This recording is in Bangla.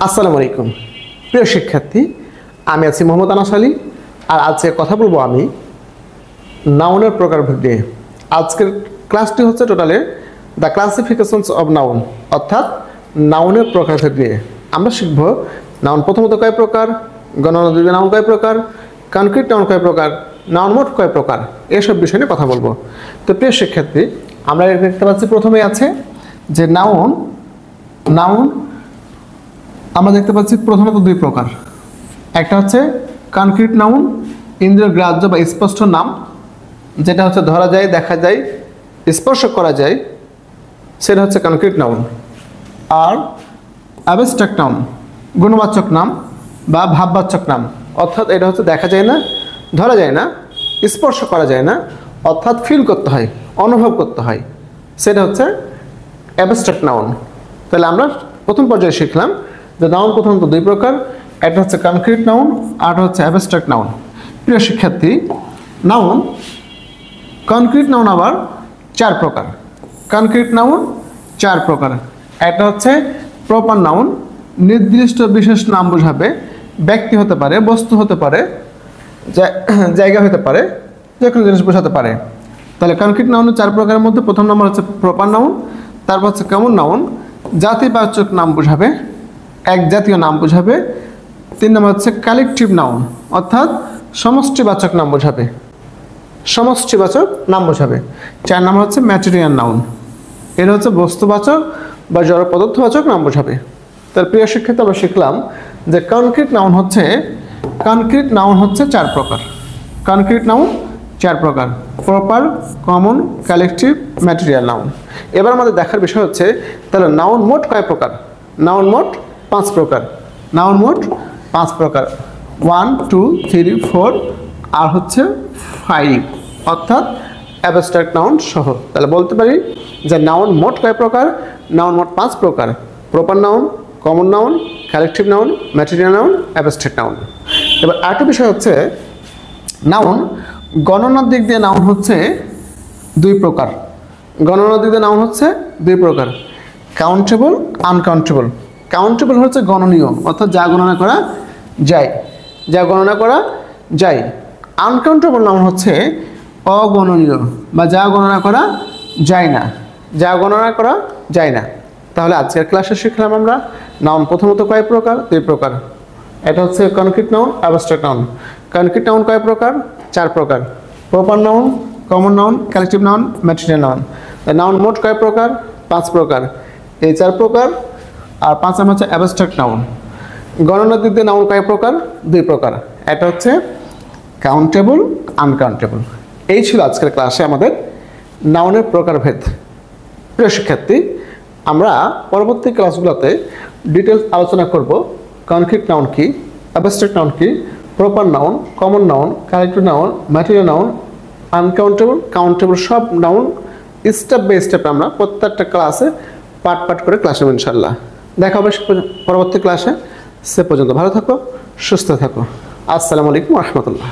আসসালামু আলাইকুম প্রিয় শিক্ষার্থী, আমি আছি মোহাম্মদ আনাস আলী। আর আজকে কথা বলবো আমি নাউনের প্রকারভেদ নিয়ে। আজকের ক্লাসটি হচ্ছে টোটালে দ্য ক্লাসিফিকেশনস অফ নাউন, অর্থাৎ নাউনের প্রকারভেদ নিয়ে। আমরা শিখব নাউন প্রথমত কয় প্রকার, গণনাযোগ্য নাউন কয় প্রকার, কনক্রিট নাউন কয় প্রকার, নাউন মোট কয় প্রকার, এসব বিষয় নিয়ে কথা বলবো। তো প্রিয় শিক্ষার্থী, আমরা দেখতে পাচ্ছি প্রথমেই আছে যে নাউন আমরা দেখতে পাচ্ছি প্রথমত দুই প্রকার। একটা হচ্ছে কনক্রিট নাউন, ইন্দ্রিয় গ্রাহ্য বা স্পষ্ট নাম, যেটা হচ্ছে ধরা যায়, দেখা যায়, স্পর্শ করা যায়, সেটা হচ্ছে কনক্রিট নাউন। আর অ্যাবস্ট্রাক্ট নাউন, গুণবাচক নাম বা ভাববাচক নাম, অর্থাৎ এটা হচ্ছে দেখা যায় না, ধরা যায় না, স্পর্শ করা যায় না, অর্থাৎ ফিল করতে হয়, অনুভব করতে হয়, সেটা হচ্ছে অ্যাবস্ট্রাক্ট নাউন। তাহলে আমরা প্রথম পর্যায়ে শিখলাম যে নাউন প্রথমত দুই প্রকার, একটা হচ্ছে কনক্রিট নাউন আর হচ্ছে অ্যাবস্ট্রাক্ট নাউন। প্রিয় শিক্ষার্থী, কনক্রিট নাউন আবার চার প্রকার। কনক্রিট নাউন চার প্রকার। একটা হচ্ছে প্রপার নাউন, নির্দিষ্ট বিশেষ নাম বোঝাবে, ব্যক্তি হতে পারে, বস্তু হতে পারে, জায়গা হতে পারে, যে কোনো জিনিস বোঝাতে পারে। তাহলে কনক্রিট নাউনের চার প্রকারের মধ্যে প্রথম নাম্বার হচ্ছে প্রপার নাউন, তারপর হচ্ছে কমন নাউন, জাতিবাচক নাম বোঝাবে, এক জাতীয় নাম বোঝাবে। তিন নম্বর হচ্ছে কালেকটিভ নাউন, অর্থাৎ সমষ্টিবাচক নাম বোঝাবে, সমষ্টিবাচক নাম বোঝাবে। চার নম্বর হচ্ছে ম্যাটেরিয়াল নাউন, এটা হচ্ছে বস্তুবাচক বা জড় পদার্থবাচক নাম বোঝাবে। তার প্রিয় শিক্ষার্থী, আমরা শিখলাম যে কনক্রিট নাউন হচ্ছে চার প্রকার। কনক্রিট নাউন চার প্রকার: proper, common, collective, material noun. এবার আমাদের দেখার বিষয় হচ্ছে তাহলে নাউন মোট কয় প্রকার। নাউন মোট পাঁচ প্রকার। নাউন মোট পাঁচ প্রকার, 1 2 3 4 আর হচ্ছে 5, অর্থাৎ অ্যাবস্ট্রাক্ট নাউন সহ। তাহলে বলতে পারি যে নাউন মোট কয় প্রকার। নাউন মোট পাঁচ প্রকার: proper noun, common noun, collective noun, material noun, abstract noun. এবার আরেকটা বিষয় হচ্ছে নাউন গণনার দিক দিয়ে নাউন হচ্ছে দুই প্রকার। গণনার দিক দিয়ে নাউন হচ্ছে দুই প্রকার: কাউন্টেবল, আনকাউন্টেবল। কাউন্টেবল হচ্ছে গণনীয়, অর্থাৎ যা গণনা করা যায়, যা গণনা করা যায়। আনকাউন্টেবল নাউন হচ্ছে অগণনীয় বা যা গণনা করা যায় না, যা গণনা করা যায় না। তাহলে আজকের ক্লাসে শিখলাম আমরা নাউন প্রথমত কয় প্রকার, দুই প্রকার। এটা হচ্ছে concrete noun, abstract noun. Concrete noun কয় প্রকার, চার প্রকার: proper noun, common noun, collective noun, material noun. Noun মোট কয় প্রকার, পাঁচ প্রকার। এই চার প্রকার আর পাঁচ নাম হচ্ছে অ্যাবস্ট্রাক্ট নাউন। গণনার দিক দিয়ে নাউন কয় প্রকার, দুই প্রকার। এটা হচ্ছে কাউন্টেবল, আনকাউন্টেবল। এই ছিল আজকের ক্লাসে আমাদের নাউনের প্রকারভেদ। প্রিয় শিক্ষার্থী, আমরা পরবর্তী ক্লাসগুলোতে ডিটেলস আলোচনা করব কনক্রিট নাউন কি, অ্যাবস্ট্রাক্ট নাউন কি, proper noun, common noun, collective noun, material noun, uncountable, countable, সব নাউন স্টেপ বাই স্টেপ আমরা প্রত্যেকটা ক্লাসে পার্ট করে ক্লাস নেব ইনশাল্লাহ। দেখা হবে পরবর্তী ক্লাসে। সে পর্যন্ত ভালো থাকো, সুস্থ থাকো। আসসালামু আলাইকুম ওয়া রাহমাতুল্লাহ।